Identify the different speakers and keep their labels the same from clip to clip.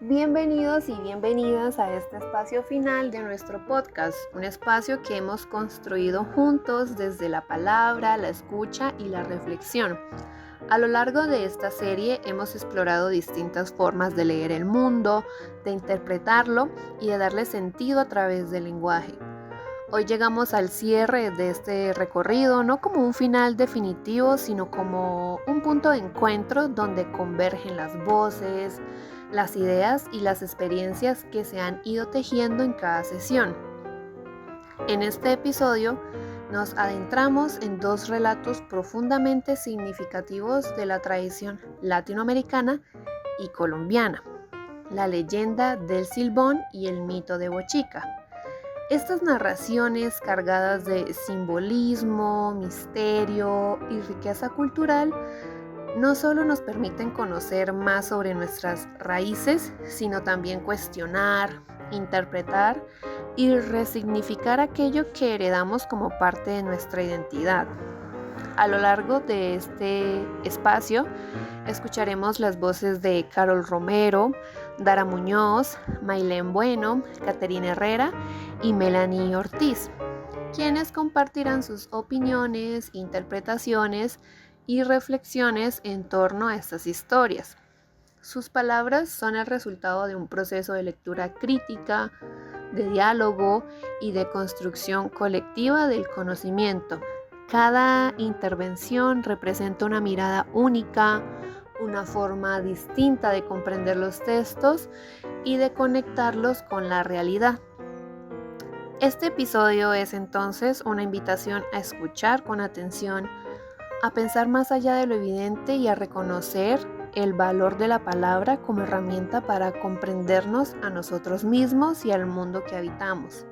Speaker 1: Bienvenidos y bienvenidas a este espacio final de nuestro podcast, un espacio que hemos construido juntos desde la palabra, la escucha y la reflexión. A lo largo de esta serie hemos explorado distintas formas de leer el mundo, de interpretarlo y de darle sentido a través del lenguaje. Hoy llegamos al cierre de este recorrido, no como un final definitivo, sino como un punto de encuentro donde convergen las voces, las ideas y las experiencias que se han ido tejiendo en cada sesión. En este episodio nos adentramos en dos relatos profundamente significativos de la tradición latinoamericana y colombiana: la leyenda del Silbón y el mito de Bochica. Estas narraciones cargadas de simbolismo, misterio y riqueza cultural no solo nos permiten conocer más sobre nuestras raíces, sino también cuestionar, interpretar y resignificar aquello que heredamos como parte de nuestra identidad. A lo largo de este espacio escucharemos las voces de Carol Romero, Dara Muñoz, Mailén Bueno, Caterina Herrera y Melanie Ortiz, quienes compartirán sus opiniones, interpretaciones y reflexiones en torno a estas historias. Sus palabras son el resultado de un proceso de lectura crítica, de diálogo y de construcción colectiva del conocimiento. Cada intervención representa una mirada única, una forma distinta de comprender los textos y de conectarlos con la realidad. Este episodio es entonces una invitación a escuchar con atención, a pensar más allá de lo evidente y a reconocer el valor de la palabra como herramienta para comprendernos a nosotros mismos y al mundo que habitamos.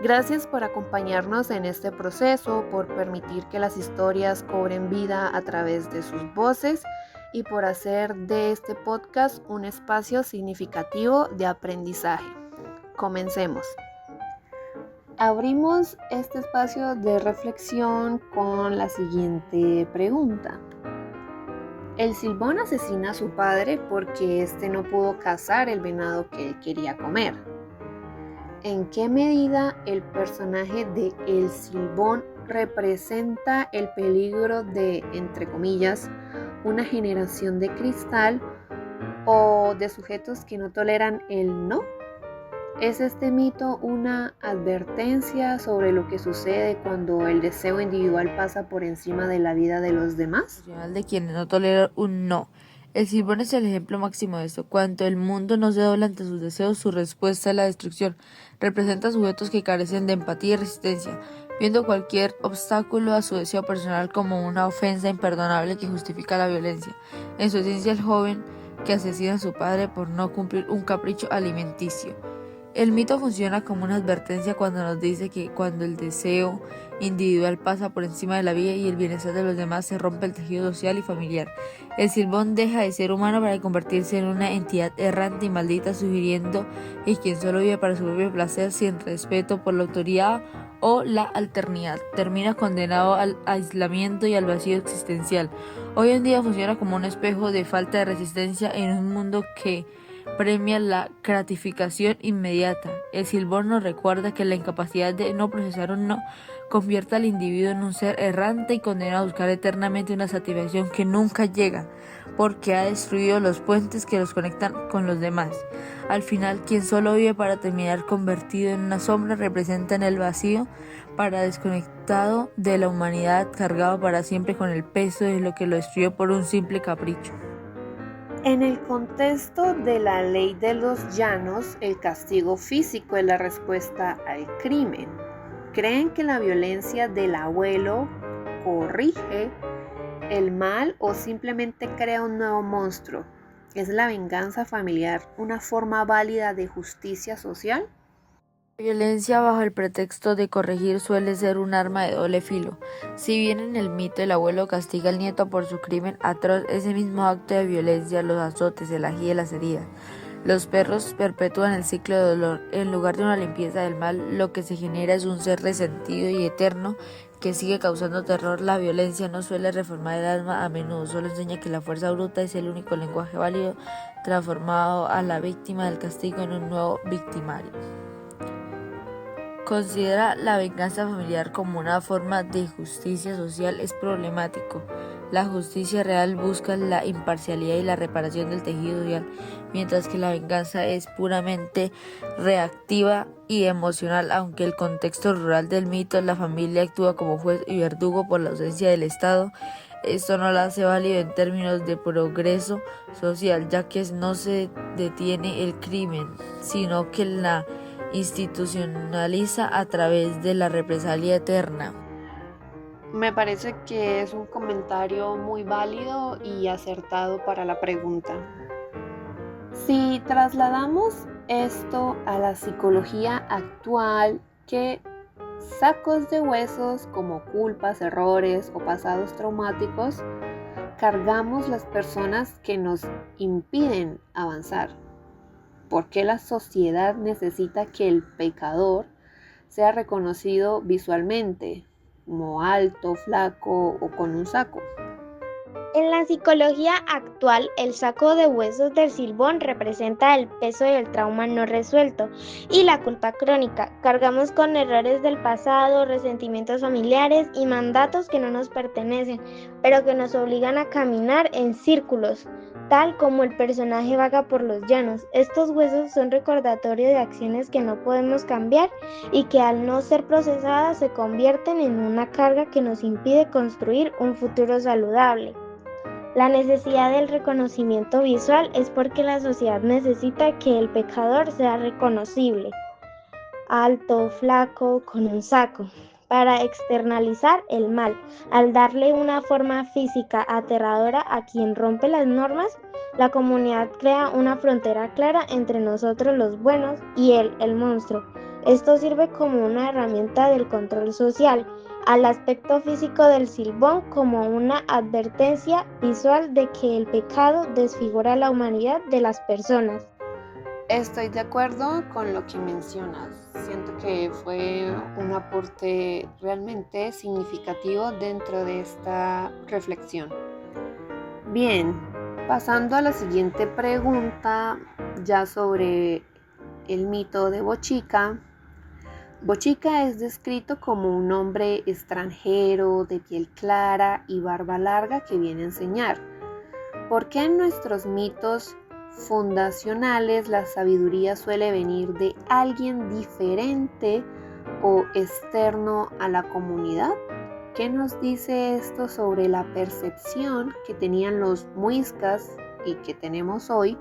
Speaker 1: Gracias por acompañarnos en este proceso, por permitir que las historias cobren vida a través de sus voces y por hacer de este podcast un espacio significativo de aprendizaje. Comencemos. Abrimos este espacio de reflexión con la siguiente pregunta. El Silbón asesina a su padre porque éste no pudo cazar el venado que él quería comer. ¿En qué medida el personaje de El Silbón representa el peligro de, entre comillas, una generación de cristal o de sujetos que no toleran el no? ¿Es este mito una advertencia sobre lo que sucede cuando el deseo individual pasa por encima de la vida de los demás?
Speaker 2: De quienes no toleran un no. El Silbón es el ejemplo máximo de esto. Cuando el mundo no se dobla ante sus deseos, su respuesta es la destrucción. Representa sujetos que carecen de empatía y resistencia, viendo cualquier obstáculo a su deseo personal como una ofensa imperdonable que justifica la violencia. En su esencia, el joven que asesina a su padre por no cumplir un capricho alimenticio. El mito funciona como una advertencia cuando nos dice que cuando el deseo individual pasa por encima de la vida y el bienestar de los demás, se rompe el tejido social y familiar. El Silbón deja de ser humano para convertirse en una entidad errante y maldita, sugiriendo que quien solo vive para su propio placer, sin respeto por la autoridad o la alternidad, termina condenado al aislamiento y al vacío existencial. Hoy en día funciona como un espejo de falta de resistencia en un mundo que premia la gratificación inmediata. El Silbón nos recuerda que la incapacidad de no procesar un no convierte al individuo en un ser errante y condenado a buscar eternamente una satisfacción que nunca llega, porque ha destruido los puentes que los conectan con los demás. Al final, quien solo vive para terminar convertido en una sombra, representa en el vacío para desconectado de la humanidad, cargado para siempre con el peso de lo que lo destruyó por un simple capricho.
Speaker 1: En el contexto de la ley de los llanos, el castigo físico es la respuesta al crimen. ¿Creen que la violencia del abuelo corrige el mal o simplemente crea un nuevo monstruo? ¿Es la venganza familiar una forma válida de justicia social?
Speaker 2: La violencia bajo el pretexto de corregir suele ser un arma de doble filo. Si bien en el mito el abuelo castiga al nieto por su crimen atroz, ese mismo acto de violencia, los azotes, el ají de las heridas, los perros perpetúan el ciclo de dolor. En lugar de una limpieza del mal, lo que se genera es un ser resentido y eterno que sigue causando terror. La violencia no suele reformar el alma, a menudo solo enseña que la fuerza bruta es el único lenguaje válido, transformado a la víctima del castigo en un nuevo victimario. Considera la venganza familiar como una forma de justicia social es problemático. La justicia real busca la imparcialidad y la reparación del tejido social, mientras que la venganza es puramente reactiva y emocional. Aunque el contexto rural del mito, la familia actúa como juez y verdugo por la ausencia del Estado, esto no la hace válido en términos de progreso social, ya que no se detiene el crimen, sino que la institucionaliza a través de la represalia eterna.
Speaker 1: Me parece que es un comentario muy válido y acertado para la pregunta. Si trasladamos esto a la psicología actual, ¿qué sacos de huesos como culpas, errores o pasados traumáticos cargamos las personas que nos impiden avanzar? ¿Por qué la sociedad necesita que el pecador sea reconocido visualmente, como alto, flaco o con un saco?
Speaker 3: En la psicología actual, el saco de huesos del Silbón representa el peso del trauma no resuelto y la culpa crónica. Cargamos con errores del pasado, resentimientos familiares y mandatos que no nos pertenecen, pero que nos obligan a caminar en círculos, tal como el personaje vaga por los llanos. Estos huesos son recordatorio de acciones que no podemos cambiar y que al no ser procesadas se convierten en una carga que nos impide construir un futuro saludable. La necesidad del reconocimiento visual es porque la sociedad necesita que el pecador sea reconocible, alto, flaco, con un saco, para externalizar el mal. Al darle una forma física aterradora a quien rompe las normas, la comunidad crea una frontera clara entre nosotros los buenos y él, el monstruo. Esto sirve como una herramienta del control social, al aspecto físico del Silbón como una advertencia visual de que el pecado desfigura la humanidad de las personas.
Speaker 1: Estoy de acuerdo con lo que mencionas. Siento que fue un aporte realmente significativo dentro de esta reflexión. Bien, pasando a la siguiente pregunta, ya sobre el mito de Bochica. Bochica es descrito como un hombre extranjero, de piel clara y barba larga que viene a enseñar. ¿Por qué en nuestros mitos fundacionales la sabiduría suele venir de alguien diferente o externo a la comunidad? ¿Qué nos dice esto sobre la percepción que tenían los muiscas y que tenemos hoy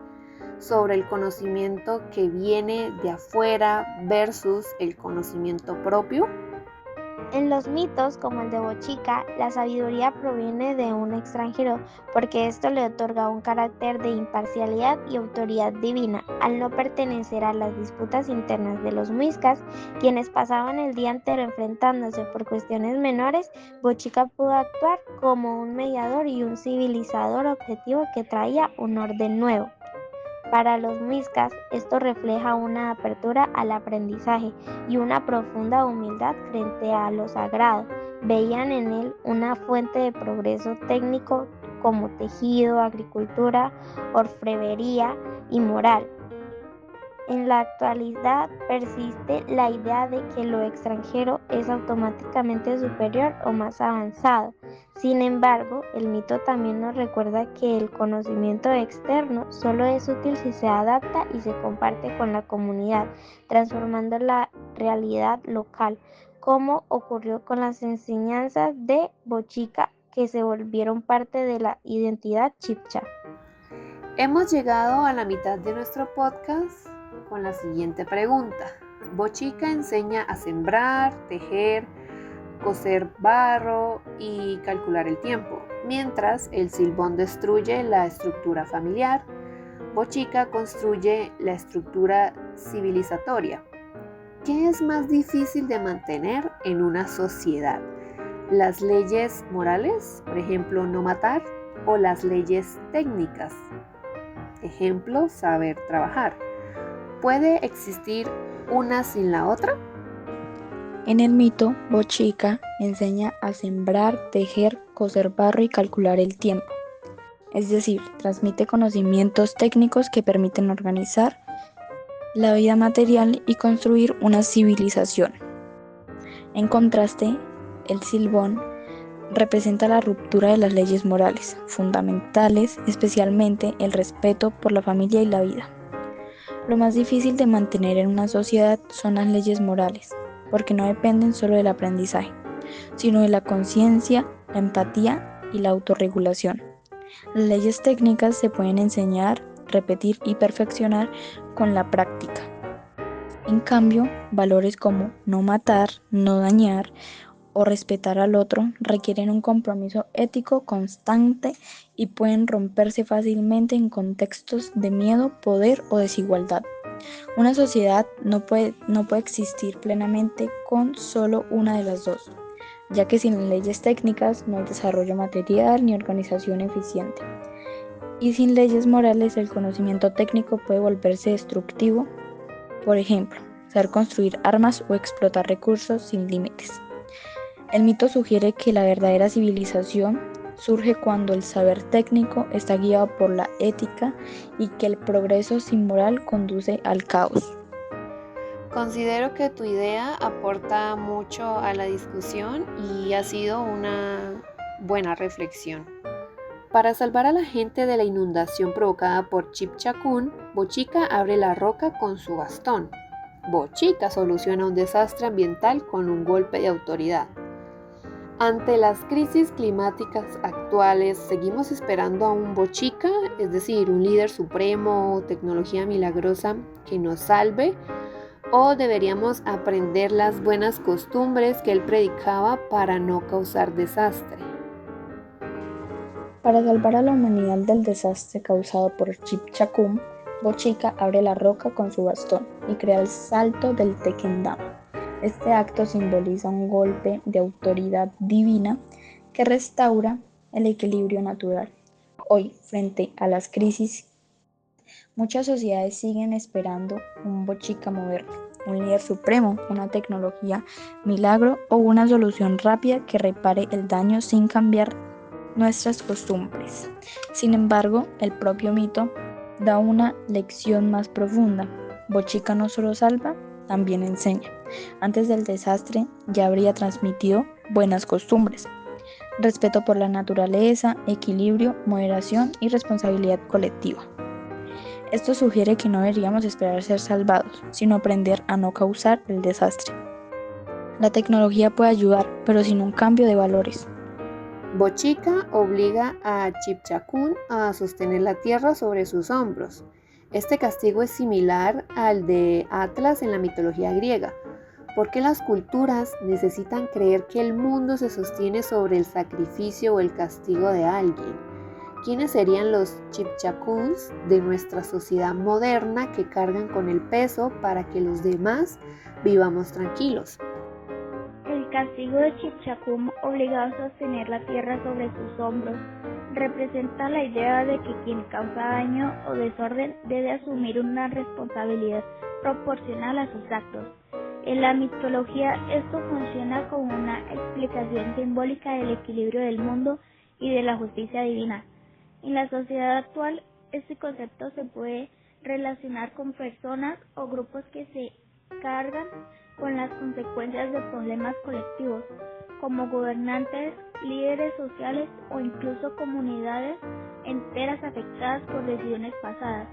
Speaker 1: sobre el conocimiento que viene de afuera versus el conocimiento propio?
Speaker 3: En los mitos, como el de Bochica, la sabiduría proviene de un extranjero, porque esto le otorga un carácter de imparcialidad y autoridad divina. Al no pertenecer a las disputas internas de los muiscas, quienes pasaban el día entero enfrentándose por cuestiones menores, Bochica pudo actuar como un mediador y un civilizador objetivo que traía un orden nuevo. Para los muiscas, esto refleja una apertura al aprendizaje y una profunda humildad frente a lo sagrado. Veían en él una fuente de progreso técnico como tejido, agricultura, orfebrería y moral. En la actualidad persiste la idea de que lo extranjero es automáticamente superior o más avanzado. Sin embargo, el mito también nos recuerda que el conocimiento externo solo es útil si se adapta y se comparte con la comunidad, transformando la realidad local, como ocurrió con las enseñanzas de Bochica, que se volvieron parte de la identidad chibcha.
Speaker 1: Hemos llegado a la mitad de nuestro podcast con la siguiente pregunta. Bochica enseña a sembrar, tejer, coser barro y calcular el tiempo, mientras el Silbón destruye la estructura familiar. Bochica construye la estructura civilizatoria. ¿Qué es más difícil de mantener en una sociedad? ¿Las leyes morales, por ejemplo, no matar, o las leyes técnicas? Ejemplo, saber trabajar. ¿Puede existir una sin la otra?
Speaker 4: En el mito, Bochica enseña a sembrar, tejer, coser barro y calcular el tiempo. Es decir, transmite conocimientos técnicos que permiten organizar la vida material y construir una civilización. En contraste, el Silbón representa la ruptura de las leyes morales, fundamentales, especialmente el respeto por la familia y la vida. Lo más difícil de mantener en una sociedad son las leyes morales, porque no dependen solo del aprendizaje, sino de la conciencia, la empatía y la autorregulación. Las leyes técnicas se pueden enseñar, repetir y perfeccionar con la práctica. En cambio, valores como no matar, no dañar o respetar al otro requieren un compromiso ético constante y pueden romperse fácilmente en contextos de miedo, poder o desigualdad. Una sociedad no puede existir plenamente con solo una de las dos, ya que sin leyes técnicas no hay desarrollo material ni organización eficiente. Y sin leyes morales el conocimiento técnico puede volverse destructivo, por ejemplo, saber construir armas o explotar recursos sin límites. El mito sugiere que la verdadera civilización surge cuando el saber técnico está guiado por la ética y que el progreso sin moral conduce al caos.
Speaker 1: Considero que tu idea aporta mucho a la discusión y ha sido una buena reflexión. Para salvar a la gente de la inundación provocada por Chipchakún, Bochica abre la roca con su bastón. Bochica soluciona un desastre ambiental con un golpe de autoridad. Ante las crisis climáticas actuales, ¿seguimos esperando a un Bochica, es decir, un líder supremo o tecnología milagrosa que nos salve? ¿O deberíamos aprender las buenas costumbres que él predicaba para no causar desastre?
Speaker 4: Para salvar a la humanidad del desastre causado por Chipchakún, Bochica abre la roca con su bastón y crea el salto del Tequendama. Este acto simboliza un golpe de autoridad divina que restaura el equilibrio natural. Hoy, frente a las crisis, muchas sociedades siguen esperando un Bochica moderno, un líder supremo, una tecnología milagro o una solución rápida que repare el daño sin cambiar nuestras costumbres. Sin embargo, el propio mito da una lección más profunda. Bochica no solo salva, también enseña. Antes del desastre ya habría transmitido buenas costumbres, respeto por la naturaleza, equilibrio, moderación y responsabilidad colectiva. Esto sugiere que no deberíamos esperar ser salvados, sino aprender a no causar el desastre. La tecnología puede ayudar, pero sin un cambio de valores.
Speaker 1: Bochica obliga a Chipchakún a sostener la tierra sobre sus hombros. Este castigo es similar al de Atlas en la mitología griega. ¿Por qué las culturas necesitan creer que el mundo se sostiene sobre el sacrificio o el castigo de alguien? ¿Quiénes serían los Chipchakuns de nuestra sociedad moderna que cargan con el peso para que los demás vivamos tranquilos?
Speaker 3: El castigo de Chipchakún, obligado a sostener la tierra sobre sus hombros, representa la idea de que quien causa daño o desorden debe asumir una responsabilidad proporcional a sus actos. En la mitología, esto funciona como una explicación simbólica del equilibrio del mundo y de la justicia divina. En la sociedad actual, este concepto se puede relacionar con personas o grupos que se cargan con las consecuencias de problemas colectivos, como gobernantes, líderes sociales o incluso comunidades enteras afectadas por decisiones pasadas.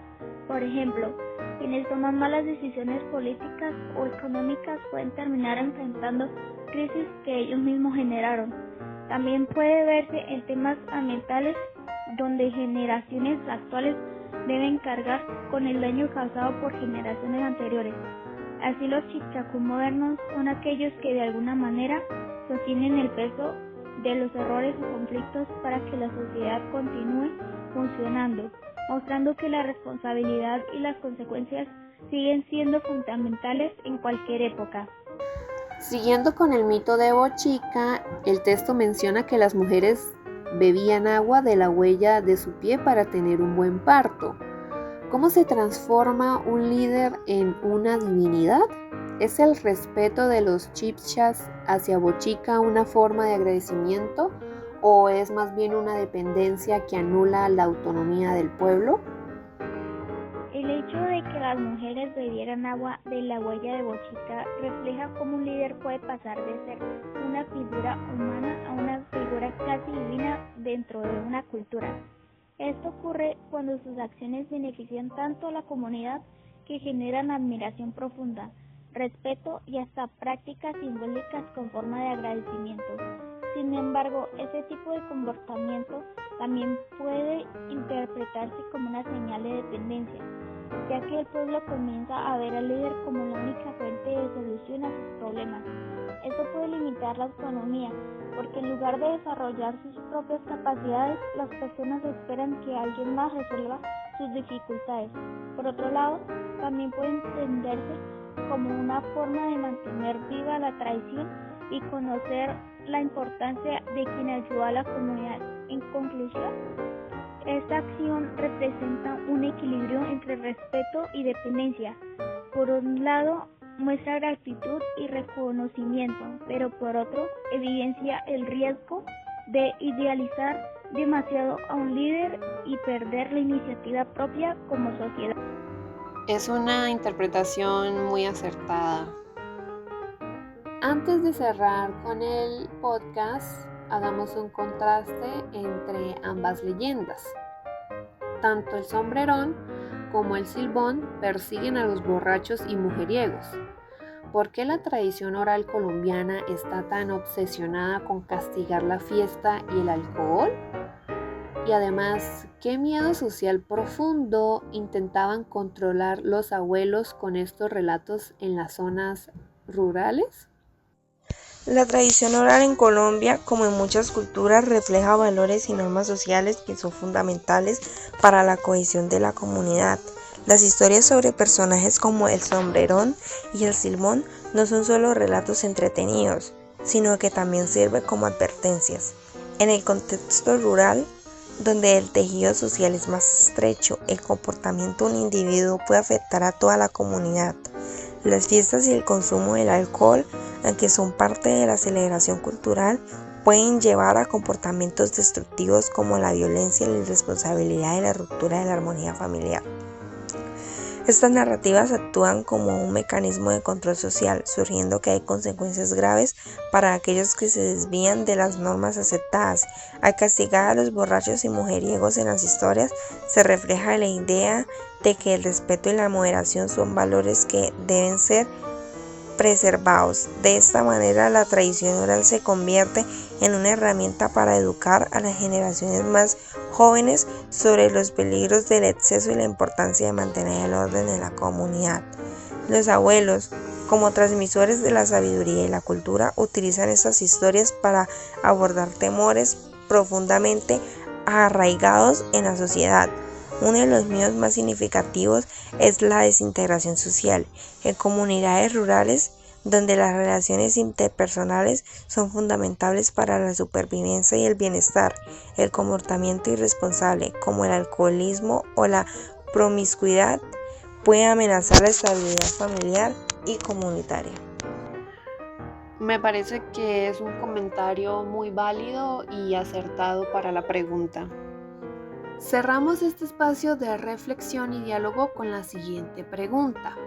Speaker 3: Por ejemplo, quienes toman malas decisiones políticas o económicas pueden terminar enfrentando crisis que ellos mismos generaron. También puede verse en temas ambientales, donde generaciones actuales deben cargar con el daño causado por generaciones anteriores. Así los Chipchakún modernos son aquellos que de alguna manera sostienen el peso de los errores o conflictos para que la sociedad continúe funcionando, mostrando que la responsabilidad y las consecuencias siguen siendo fundamentales en cualquier época.
Speaker 1: Siguiendo con el mito de Bochica, el texto menciona que las mujeres bebían agua de la huella de su pie para tener un buen parto. ¿Cómo se transforma un líder en una divinidad? ¿Es el respeto de los chibchas hacia Bochica una forma de agradecimiento o es más bien una dependencia que anula la autonomía del pueblo?
Speaker 3: El hecho de que las mujeres bebieran agua de la huella de Bochica refleja cómo un líder puede pasar de ser una figura humana a una figura casi divina dentro de una cultura. Esto ocurre cuando sus acciones benefician tanto a la comunidad que generan admiración profunda, respeto y hasta prácticas simbólicas con forma de agradecimiento. Sin embargo, ese tipo de comportamiento también puede interpretarse como una señal de dependencia, ya que el pueblo comienza a ver al líder como la única fuente de solución a sus problemas. Esto puede limitar la autonomía, porque en lugar de desarrollar sus propias capacidades, las personas esperan que alguien más resuelva sus dificultades. Por otro lado, también puede entenderse como una forma de mantener viva la tradición y conocer la importancia de quien ayudó a la comunidad. En conclusión, esta acción representa un equilibrio entre respeto y dependencia. Por un lado, muestra gratitud y reconocimiento, pero por otro, evidencia el riesgo de idealizar demasiado a un líder y perder la iniciativa propia como sociedad.
Speaker 1: Es una interpretación muy acertada. Antes de cerrar con el podcast, hagamos un contraste entre ambas leyendas. Tanto el sombrerón como el silbón persiguen a los borrachos y mujeriegos. ¿Por qué la tradición oral colombiana está tan obsesionada con castigar la fiesta y el alcohol? Y además, ¿qué miedo social profundo intentaban controlar los abuelos con estos relatos en las zonas rurales?
Speaker 5: La tradición oral en Colombia, como en muchas culturas, refleja valores y normas sociales que son fundamentales para la cohesión de la comunidad. Las historias sobre personajes como el sombrerón y el silbón no son solo relatos entretenidos, sino que también sirven como advertencias. En el contexto rural, donde el tejido social es más estrecho, el comportamiento de un individuo puede afectar a toda la comunidad. Las fiestas y el consumo del alcohol, aunque son parte de la celebración cultural, pueden llevar a comportamientos destructivos como la violencia, la irresponsabilidad y la ruptura de la armonía familiar. Estas narrativas actúan como un mecanismo de control social, surgiendo que hay consecuencias graves para aquellos que se desvían de las normas aceptadas. Al castigar a los borrachos y mujeriegos en las historias, se refleja la idea de que el respeto y la moderación son valores que deben ser preservados. De esta manera, la tradición oral se convierte en una herramienta para educar a las generaciones más jóvenes sobre los peligros del exceso y la importancia de mantener el orden en la comunidad. Los abuelos, como transmisores de la sabiduría y la cultura, utilizan estas historias para abordar temores profundamente arraigados en la sociedad. Uno de los miedos más significativos es la desintegración social. En comunidades rurales, donde las relaciones interpersonales son fundamentales para la supervivencia y el bienestar, el comportamiento irresponsable, como el alcoholismo o la promiscuidad, puede amenazar la estabilidad familiar y comunitaria.
Speaker 1: Me parece que es un comentario muy válido y acertado para la pregunta. Cerramos este espacio de reflexión y diálogo con la siguiente pregunta.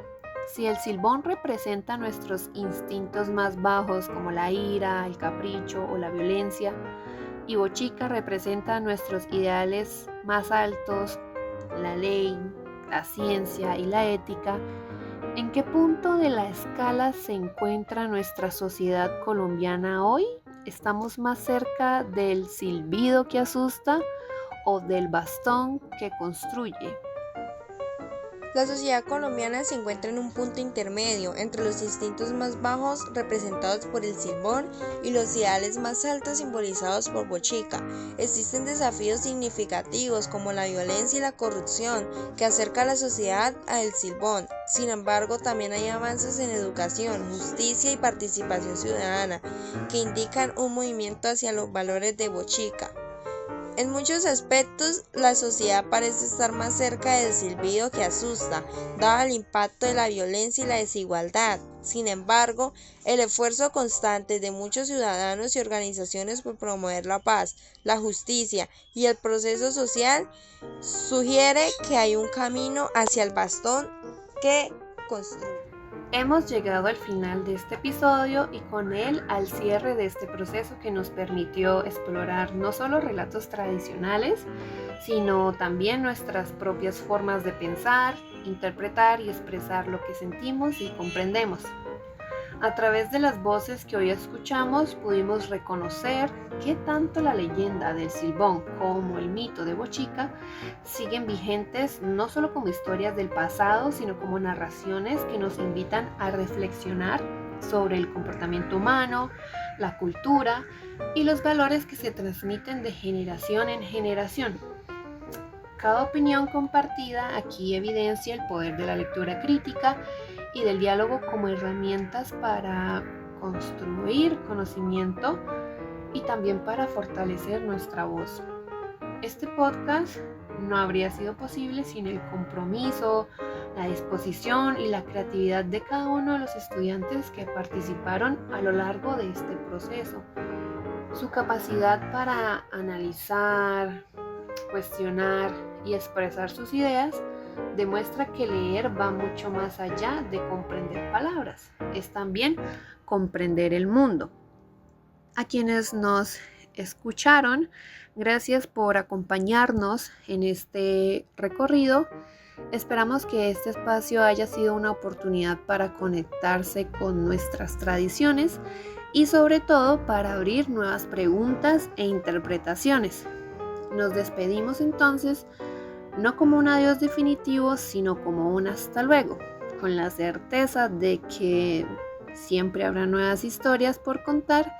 Speaker 1: Si el silbón representa nuestros instintos más bajos como la ira, el capricho o la violencia, y Bochica representa nuestros ideales más altos, la ley, la ciencia y la ética, ¿en qué punto de la escala se encuentra nuestra sociedad colombiana hoy? ¿Estamos más cerca del silbido que asusta o del bastón que construye?
Speaker 5: La sociedad colombiana se encuentra en un punto intermedio entre los instintos más bajos representados por el silbón y los ideales más altos simbolizados por Bochica. Existen desafíos significativos como la violencia y la corrupción que acerca a la sociedad al silbón. Sin embargo, también hay avances en educación, justicia y participación ciudadana que indican un movimiento hacia los valores de Bochica. En muchos aspectos, la sociedad parece estar más cerca del silbido que asusta, dado el impacto de la violencia y la desigualdad. Sin embargo, el esfuerzo constante de muchos ciudadanos y organizaciones por promover la paz, la justicia y el proceso social sugiere que hay un camino hacia el bastón que construye.
Speaker 1: Hemos llegado al final de este episodio y con él al cierre de este proceso que nos permitió explorar no solo relatos tradicionales, sino también nuestras propias formas de pensar, interpretar y expresar lo que sentimos y comprendemos. A través de las voces que hoy escuchamos pudimos reconocer que tanto la leyenda del Silbón como el mito de Bochica siguen vigentes no solo como historias del pasado, sino como narraciones que nos invitan a reflexionar sobre el comportamiento humano, la cultura y los valores que se transmiten de generación en generación. Cada opinión compartida aquí evidencia el poder de la lectura crítica y del diálogo como herramientas para construir conocimiento y también para fortalecer nuestra voz. Este podcast no habría sido posible sin el compromiso, la disposición y la creatividad de cada uno de los estudiantes que participaron a lo largo de este proceso. Su capacidad para analizar, cuestionar y expresar sus ideas demuestra que leer va mucho más allá de comprender palabras, es también comprender el mundo. A quienes nos escucharon, gracias por acompañarnos en este recorrido. Esperamos que este espacio haya sido una oportunidad para conectarse con nuestras tradiciones y sobre todo para abrir nuevas preguntas e interpretaciones. Nos despedimos entonces, no como un adiós definitivo, sino como un hasta luego, con la certeza de que siempre habrá nuevas historias por contar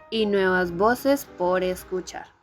Speaker 1: y nuevas voces por escuchar.